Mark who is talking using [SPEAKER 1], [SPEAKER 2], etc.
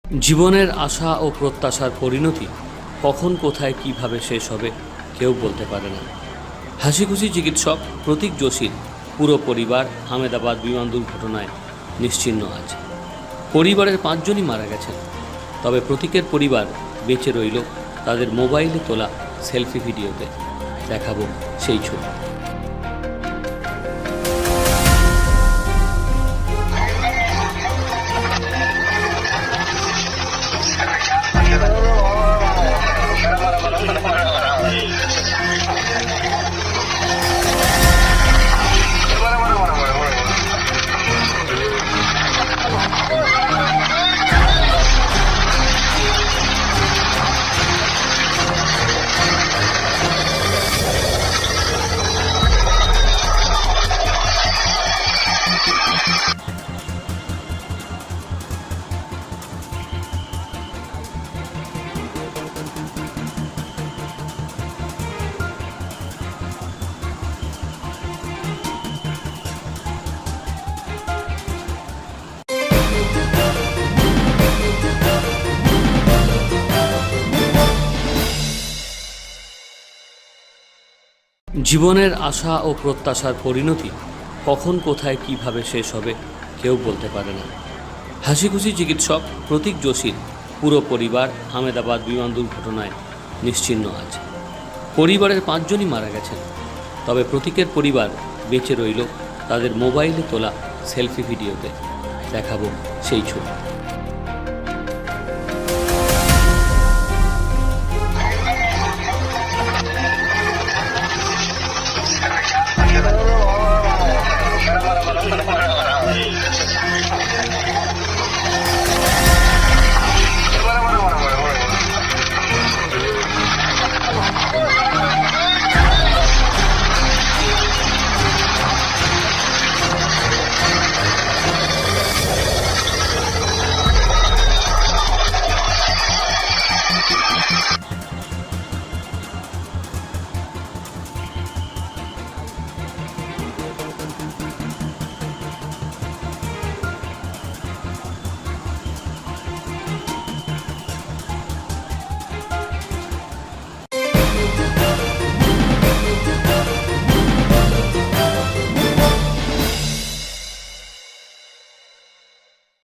[SPEAKER 1] জীবনের আশা ও প্রত্যাশার পরিণতি কখন কোথায় কিভাবে শেষ হবে কেউ বলতে পারে না। হাসিখুশি চিকিৎসক প্রতীক যোশীর পুরো পরিবার আহমেদাবাদ বিমান দুর্ঘটনায় নিশ্চিহ্ন আজ। পরিবারের 5 জনই মারা গেছেন, তবে প্রতীকের পরিবার বেঁচে রইল তাদের মোবাইলে তোলা সেলফি ভিডিওতে। দেখাবো সেই ছবি। জীবনের আশা ও প্রত্যাশার পরিণতি কখন কোথায় কিভাবে শেষ হবে কেউ বলতে পারে না। হাসিখুশি চিকিৎসক প্রতীক যোশীর পুরো পরিবার আহমেদাবাদ বিমান দুর্ঘটনায় নিশ্চিহ্ন আজ। পরিবারের 5 জনই মারা গেছেন, তবে প্রতীকের পরিবার বেঁচে রইল তাদের মোবাইলে তোলা সেলফি ভিডিওতে। দেখাবো সেই ছবি।